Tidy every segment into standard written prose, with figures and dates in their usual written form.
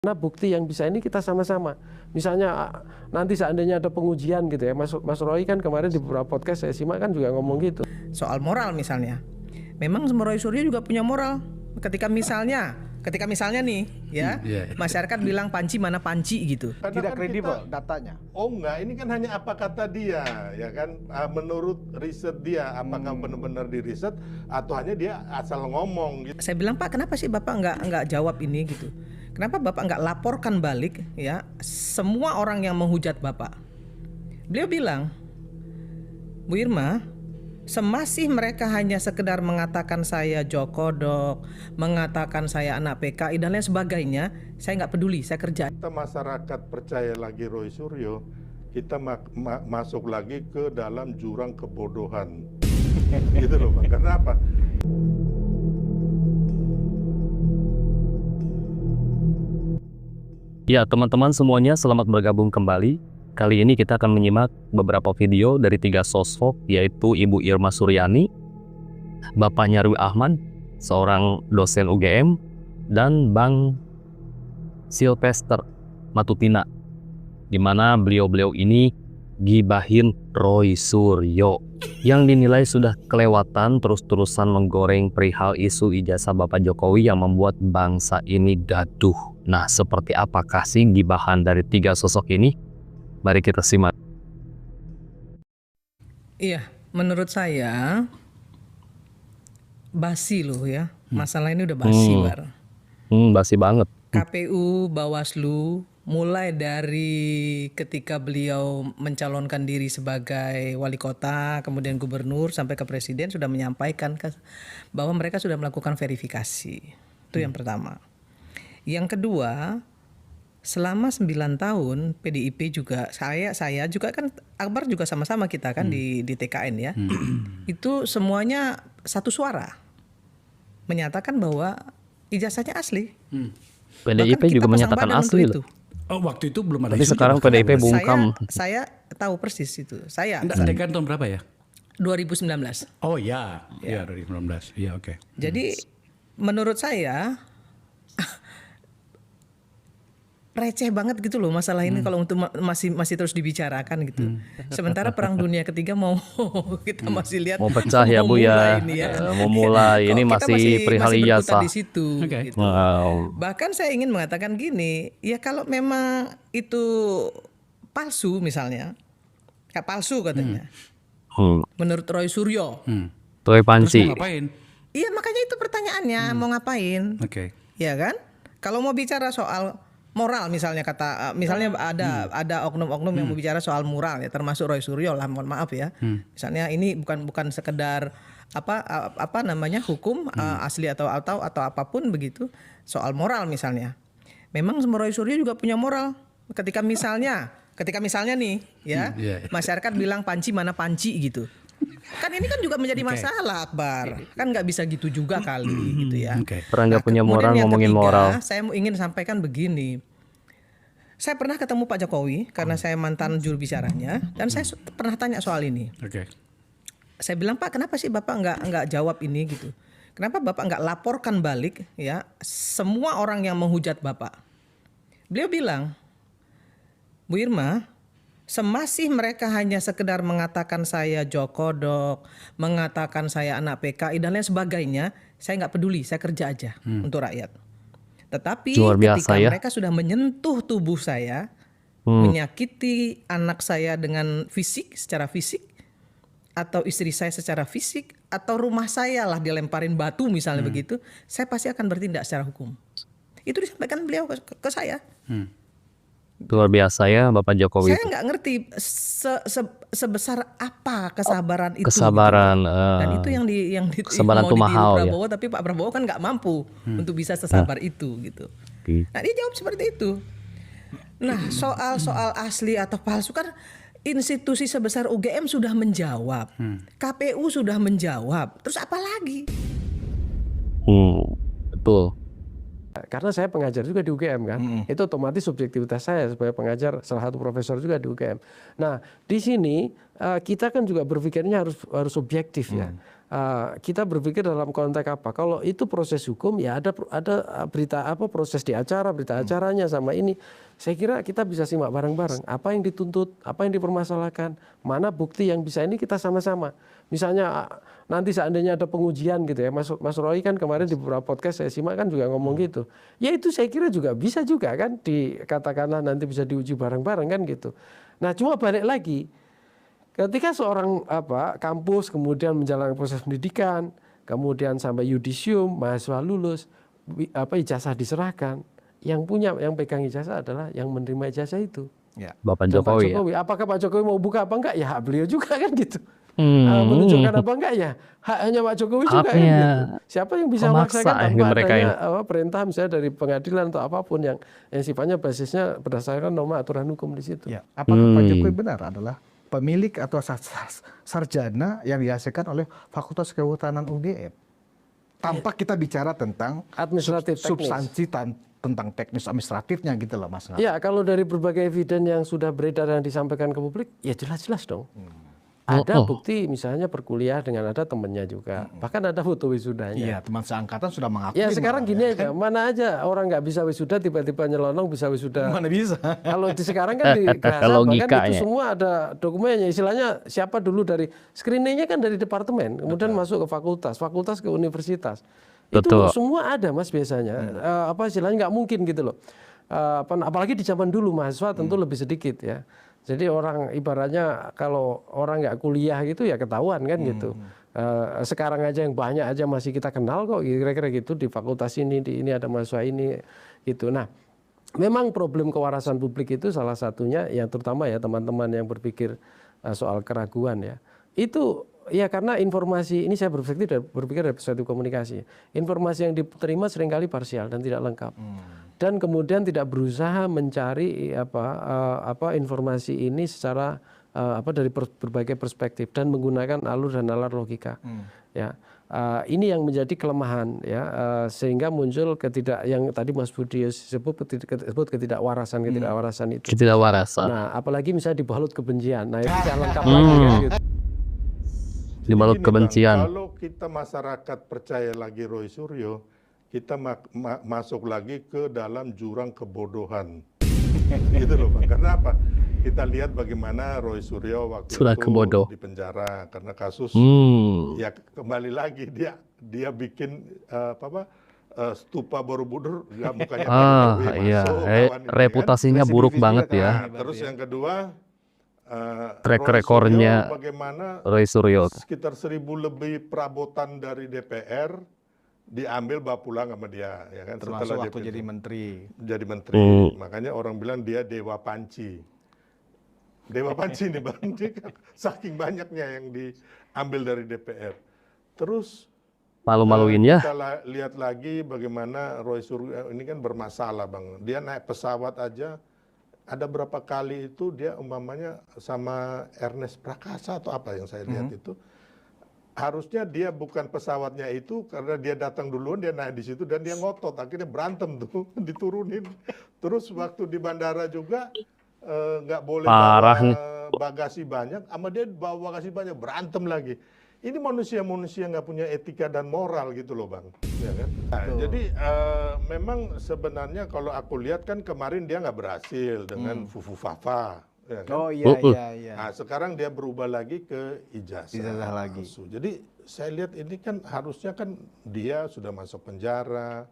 Karena bukti yang bisa ini kita sama-sama. Misalnya nanti seandainya ada pengujian gitu ya, Mas Roy kan kemarin di beberapa podcast saya simak kan juga ngomong gitu. Soal moral misalnya, memang Roy Suryo juga punya moral. Ketika misalnya nih ya, masyarakat bilang Panci mana Panci gitu. Karena Tidak kan kredibel datanya. Oh enggak, ini kan hanya apa kata dia, ya kan? Menurut riset dia, apakah benar-benar di riset atau hanya dia asal ngomong gitu. Saya bilang, Pak, kenapa sih Bapak nggak jawab ini gitu? Kenapa Bapak nggak laporkan balik ya semua orang yang menghujat Bapak? Beliau bilang, Bu Irma, semasih mereka hanya sekedar mengatakan saya jokodok, mengatakan saya anak PKI dan lain sebagainya, saya nggak peduli, saya kerja. Kita masyarakat percaya lagi Roy Suryo, kita masuk lagi ke dalam jurang kebodohan. Gitu loh Pak, karena apa? Ya, teman-teman semuanya, selamat bergabung kembali. Kali ini kita akan menyimak beberapa video dari 3 sosok, yaitu Ibu Irma Suryani, Bapak Nyarwi Ahmad, seorang dosen UGM, dan Bang Sylvester Matutina, di mana beliau-beliau ini gibahin Roy Suryo yang dinilai sudah kelewatan terus-terusan menggoreng perihal isu ijazah Bapak Jokowi yang membuat bangsa ini gaduh. Nah, seperti apakah sih gibahan dari 3 sosok ini? Mari kita simak. Iya, menurut saya basi loh ya. Masalah ini udah basi, Bar. Basi banget. KPU, Bawaslu, mulai dari ketika beliau mencalonkan diri sebagai wali kota, kemudian gubernur, sampai ke presiden sudah menyampaikan bahwa mereka sudah melakukan verifikasi. Itu yang pertama. Yang kedua, selama 9 tahun PDIP juga, saya juga kan, Akbar juga sama-sama kita kan di TKN ya. Itu semuanya satu suara menyatakan bahwa ijazahnya asli. PDIP juga menyatakan asli loh. Oh, waktu itu belum ada Tapi isu. sekarang PDIP bungkam. Saya tahu persis itu. Saya TKN tahun berapa ya? 2019. Oh ya, 2019. Iya, oke. Jadi menurut saya receh banget gitu loh masalah ini kalau untuk masih terus dibicarakan gitu. Sementara Perang Dunia Ketiga mau kita masih lihat Mau pecah ya Bu ya. Mau mulai ini Kok kita masih perihal berkutat ijazah. di situ. Oke. Gitu. Wow. Bahkan saya ingin mengatakan gini, ya kalau memang itu palsu misalnya, kayak palsu katanya, menurut Roy Suryo. Toy Terus Panci. mau ngapain? Iya makanya itu pertanyaannya, mau ngapain? Oke. Ya kan? Kalau mau bicara soal moral misalnya misalnya ada oknum-oknum yang mau bicara soal moral ya, termasuk Roy Suryo lah, mohon maaf ya. Misalnya ini bukan sekedar apa namanya hukum asli atau apapun begitu, soal moral misalnya. Memang Roy Suryo juga punya moral. Ketika misalnya nih ya, masyarakat bilang Panci mana Panci gitu. Kan ini kan juga menjadi masalah, Akbar. Kan nggak bisa gitu juga kali gitu ya. Orang nggak punya moral Kemudian yang ngomongin ketiga, moral. saya ingin sampaikan begini. Saya pernah ketemu Pak Jokowi karena saya mantan juru bicaranya, dan saya pernah tanya soal ini. Oke. Saya bilang, Pak, kenapa sih Bapak nggak jawab ini gitu? Kenapa Bapak nggak laporkan balik ya semua orang yang menghujat Bapak? Beliau bilang, Bu Irma, semasih mereka hanya sekedar mengatakan saya jokodok, mengatakan saya anak PKI dan lain sebagainya, saya nggak peduli, saya kerja aja untuk rakyat. Tetapi Luar biasa ketika ya. mereka sudah menyentuh tubuh saya, menyakiti anak saya dengan fisik, secara fisik, atau istri saya secara fisik, atau rumah saya lah dilemparin batu misalnya begitu, saya pasti akan bertindak secara hukum. Itu disampaikan beliau ke saya. Luar biasa ya Bapak Jokowi. Saya nggak ngerti sebesar apa kesabaran itu. Kesabaran. Gitu. Dan itu yang Kesabaran mau tuh ditiru mahal ya. Prabowo, tapi Pak Prabowo kan nggak mampu untuk bisa sesabar itu gitu. Nah dia jawab seperti itu. Nah soal asli atau palsu kan institusi sebesar UGM sudah menjawab, KPU sudah menjawab. Terus apa lagi? Betul. karena saya pengajar juga di UGM kan, itu otomatis subjektivitas saya sebagai pengajar salah satu profesor juga di UGM. Nah di sini kita kan juga berpikirnya harus objektif ya. Kita berpikir dalam konteks apa? Kalau itu proses hukum ya ada berita proses di acara, berita acaranya sama ini. Saya kira kita bisa simak bareng-bareng apa yang dituntut, apa yang dipermasalahkan, mana bukti yang bisa ini kita sama-sama. Misalnya nanti seandainya ada pengujian gitu ya, Mas Roy kan kemarin di beberapa podcast saya simak kan juga ngomong gitu. Ya itu saya kira juga bisa juga kan dikatakanlah nanti bisa diuji bareng-bareng kan gitu. Nah cuma balik lagi. Ketika seorang kampus kemudian menjalankan proses pendidikan, kemudian sampai yudisium, mahasiswa lulus, ijazah diserahkan, yang pegang ijazah adalah yang menerima ijazah itu. Ya. Bapak Jokowi. Ya? Apakah Pak Jokowi mau buka apa enggak? Ya hak beliau juga kan gitu. Menunjukkan apa enggak ya? Haknya Pak Jokowi juga kan gitu. Siapa yang bisa melaksanakan tanpa adanya perintah misalnya dari pengadilan atau apapun yang sifatnya basisnya berdasarkan norma aturan hukum di situ. Ya. Apakah Pak Jokowi benar adalah pemilik atau sarjana yang dihasilkan oleh Fakultas Kehutanan UGM? Tanpa kita bicara tentang administratif substansi tentang teknis administratifnya gitu loh Mas. Ya kalau dari berbagai evidence yang sudah beredar dan disampaikan ke publik, ya jelas-jelas dong. Ada bukti misalnya perkuliah dengan ada temennya juga. Bahkan ada foto wisudanya. Iya, teman seangkatan sudah mengakui. Ya sekarang gini aja, mana aja orang nggak bisa wisuda tiba-tiba nyelonong bisa wisuda. Mana bisa? Kalau di sekarang kan di Grasa bahkan itu semua ada dokumennya. Istilahnya siapa dulu dari screeningnya kan dari departemen, kemudian masuk ke fakultas ke universitas. Betul. Itu semua ada Mas biasanya. Istilahnya nggak mungkin gitu loh. Apalagi di zaman dulu mahasiswa tentu lebih sedikit ya. Jadi orang ibaratnya kalau orang nggak kuliah gitu ya ketahuan kan gitu. Sekarang aja yang banyak aja masih kita kenal kok kira-kira gitu di fakultas ini ada mahasiswa ini gitu. Nah memang problem kewarasan publik itu salah satunya yang terutama ya teman-teman yang berpikir soal keraguan ya. Itu ya karena informasi ini saya berpikir dari perspektif komunikasi. Informasi yang diterima seringkali parsial dan tidak lengkap. Dan kemudian tidak berusaha mencari informasi ini secara dari berbagai perspektif dan menggunakan alur dan nalar logika. Ya, ini yang menjadi kelemahan ya, sehingga muncul yang tadi Mas Budi sebut ketidakwarasan itu. Ketidakwarasan. Nah, apalagi misalnya dibalut kebencian. Nah, itu tidak lengkap lagi kan, gitu. Dibalut kebencian. Bang, kalau kita masyarakat percaya lagi Roy Suryo, kita masuk lagi ke dalam jurang kebodohan. Gitu loh Bang. Karena apa? Kita lihat bagaimana Roy Suryo waktu itu di penjara karena kasus ya kembali lagi dia bikin stupa Borobudur mukanya iya. Reputasinya kan buruk banget ya. Terus yang kedua track recordnya bagaimana Roy Suryo sekitar 1.000 lebih perabotan dari DPR diambil bawa pulang sama dia ya kan. Termasuk setelah waktu jadi menteri. Makanya orang bilang dia dewa panci nih Bang. Saking banyaknya yang diambil dari DPR. Terus malu-maluin ya. Kita lihat lagi bagaimana Roy Suryo ini kan bermasalah Bang. Dia naik pesawat aja ada berapa kali itu dia umpamanya sama Ernest Prakasa atau apa yang saya lihat itu. Harusnya dia bukan pesawatnya itu karena dia datang duluan dia naik di situ dan dia ngotot akhirnya berantem tuh diturunin. Terus waktu di bandara juga nggak boleh bawa bagasi banyak, sama dia bawa bagasi banyak berantem lagi. Ini manusia-manusia nggak punya etika dan moral gitu loh Bang. Ya kan? Nah, jadi memang sebenarnya kalau aku lihat kan kemarin dia nggak berhasil dengan Fufu Fafa. Ya kan? Oh iya. Nah, sekarang dia berubah lagi ke ijazah lagi. Jadi saya lihat ini kan harusnya kan dia sudah masuk penjara,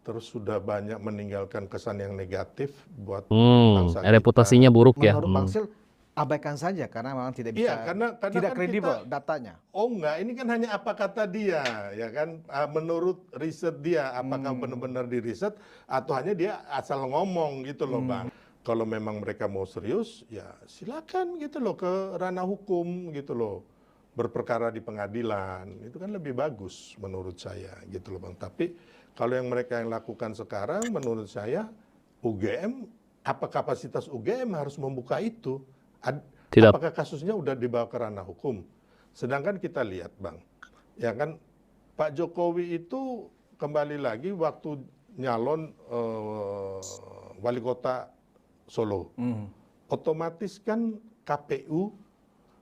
terus sudah banyak meninggalkan kesan yang negatif buat bangsa kita. Reputasinya buruk ya. Menurut Bang Sil, abaikan saja karena memang tidak bisa, karena tidak kan kredibel datanya. Oh enggak, ini kan hanya apa kata dia, ya kan, menurut riset dia, apakah benar-benar diriset atau hanya dia asal ngomong gitu loh Bang. Kalau memang mereka mau serius, ya silakan gitu loh ke ranah hukum gitu loh, berperkara di pengadilan, itu kan lebih bagus menurut saya gitu loh Bang. Tapi kalau yang mereka yang lakukan sekarang, menurut saya UGM, apa kapasitas UGM harus membuka itu? Tidak. Apakah kasusnya udah dibawa ke ranah hukum? Sedangkan kita lihat Bang, ya kan Pak Jokowi itu kembali lagi waktu nyalon wali kota Solo. Otomatis kan KPU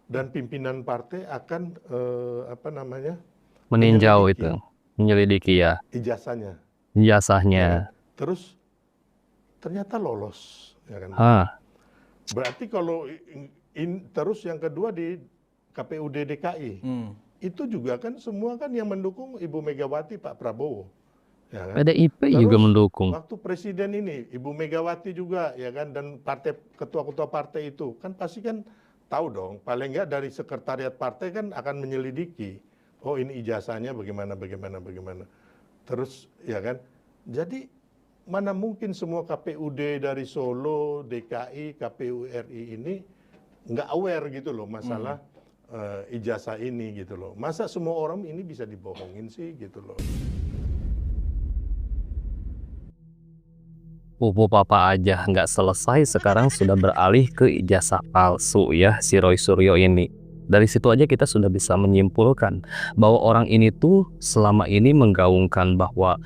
dan pimpinan partai akan Meninjau itu, menyelidiki ya ijazahnya. ijazahnya. Terus ternyata lolos, ya kan? Berarti kalau terus yang kedua di KPUD DKI, itu juga kan semua kan yang mendukung Ibu Megawati, Pak Prabowo. Ya kan? PDIP Terus, juga mendukung. waktu presiden ini, Ibu Megawati juga, ya kan, dan ketua-ketua partai itu kan pasti kan tahu dong, paling nggak dari sekretariat partai kan akan menyelidiki, oh ini ijazahnya bagaimana. Terus, ya kan, jadi mana mungkin semua KPUD dari Solo, DKI, KPU RI ini nggak aware gitu loh masalah ijazah ini gitu loh. Masa semua orang ini bisa dibohongin sih gitu loh. Pupu papa aja nggak selesai, sekarang sudah beralih ke ijazah palsu ya si Roy Suryo ini. Dari situ aja kita sudah bisa menyimpulkan bahwa orang ini tuh selama ini menggaungkan bahwa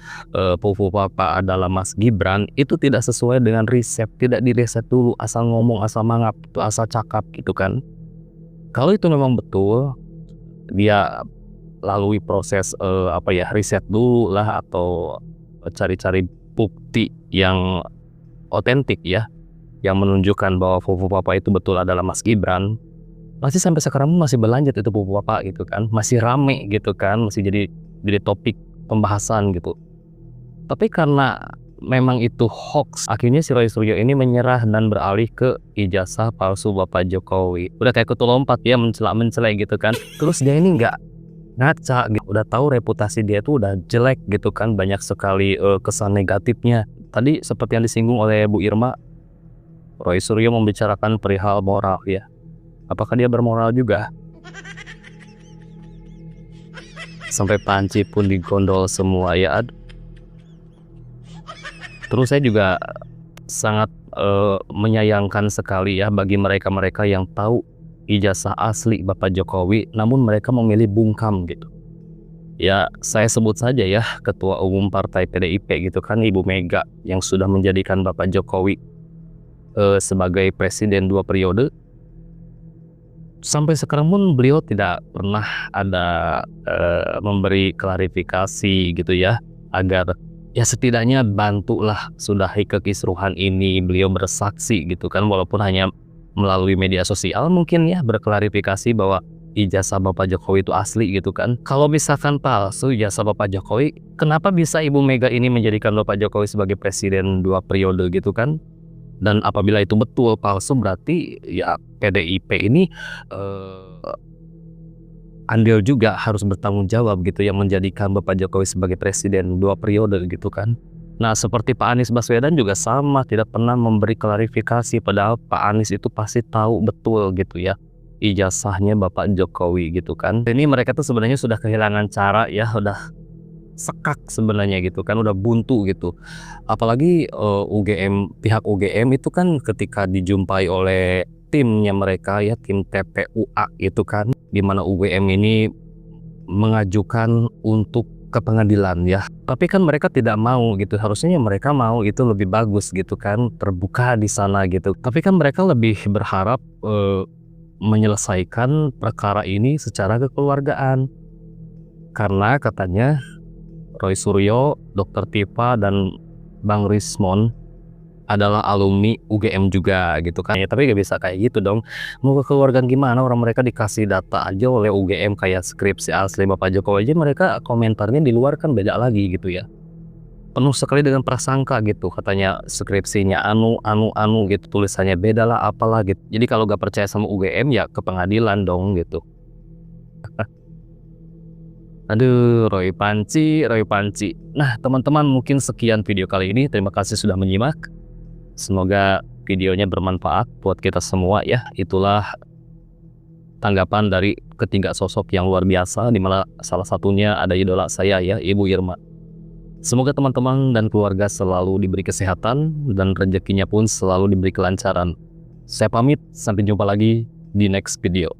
Pupu papa adalah Mas Gibran itu tidak sesuai dengan riset, tidak diriset dulu, asal ngomong, asal mangap, asal cakap gitu kan. Kalau itu memang betul, dia lalui proses riset dulu lah, atau cari-cari bukti yang otentik ya, yang menunjukkan bahwa Pupu papa itu betul adalah Mas Gibran. Masih sampai sekarang masih berlanjut itu Pupu papa gitu kan, masih rame gitu kan, masih jadi topik pembahasan gitu. Tapi karena memang itu hoax, akhirnya si Roy Suryo ini menyerah dan beralih ke ijazah palsu Bapak Jokowi. Udah kayak kutu lompat ya, mencela gitu kan. Terus dia ini nggak ngaca gitu. Udah tahu reputasi dia itu udah jelek gitu kan, banyak sekali kesan negatifnya. Tadi seperti yang disinggung oleh Bu Irma, Roy Suryo membicarakan perihal moral ya. Apakah dia bermoral juga? Sampai panci pun digondol semua ya. Terus saya juga sangat menyayangkan sekali ya bagi mereka-mereka yang tahu ijazah asli Bapak Jokowi, namun mereka memilih bungkam gitu. Ya saya sebut saja ya Ketua Umum Partai PDIP gitu kan, Ibu Mega, yang sudah menjadikan Bapak Jokowi sebagai presiden 2 periode. Sampai sekarang pun beliau tidak pernah ada memberi klarifikasi gitu ya, agar ya setidaknya bantulah sudahi kekisruhan ini, beliau bersaksi gitu kan, walaupun hanya melalui media sosial mungkin ya, berklarifikasi bahwa ijazah Bapak Jokowi itu asli gitu kan. Kalau misalkan palsu ijazah Bapak Jokowi, kenapa bisa Ibu Mega ini menjadikan Bapak Jokowi sebagai presiden 2 periode gitu kan? Dan apabila itu betul palsu, berarti ya PDIP ini andil juga harus bertanggung jawab gitu, yang menjadikan Bapak Jokowi sebagai presiden 2 periode gitu kan. Nah seperti Pak Anies Baswedan juga sama, tidak pernah memberi klarifikasi, padahal Pak Anies itu pasti tahu betul gitu ya ijazahnya Bapak Jokowi gitu kan. Ini mereka tuh sebenarnya sudah kehilangan cara ya, udah sekak sebenarnya gitu kan, udah buntu gitu. Apalagi pihak UGM itu kan ketika dijumpai oleh timnya mereka ya, tim TPUA itu kan, di mana UGM ini mengajukan untuk ke pengadilan ya. Tapi kan mereka tidak mau gitu. Harusnya mereka mau, itu lebih bagus gitu kan, terbuka di sana gitu. Tapi kan mereka lebih berharap menyelesaikan perkara ini secara kekeluargaan. Karena katanya Roy Suryo, Dr. Tifa, dan Bang Rismon adalah alumni UGM juga gitu kan ya. Tapi gak bisa kayak gitu dong. Mau kekeluargaan gimana, orang mereka dikasih data aja oleh UGM kayak skripsi asli Bapak Jokowi aja, mereka komentarnya di luar kan beda lagi gitu ya. Penuh sekali dengan prasangka gitu, katanya skripsinya anu gitu, tulisannya beda lah apalah gitu. Jadi kalau gak percaya sama UGM ya ke pengadilan dong gitu. Aduh, Roy Panci. Nah, teman-teman, mungkin sekian video kali ini. Terima kasih sudah menyimak. Semoga videonya bermanfaat buat kita semua ya. Itulah tanggapan dari ketiga sosok yang luar biasa, di mana salah satunya ada idola saya ya, Ibu Irma. Semoga teman-teman dan keluarga selalu diberi kesehatan dan rezekinya pun selalu diberi kelancaran. Saya pamit, sampai jumpa lagi di next video.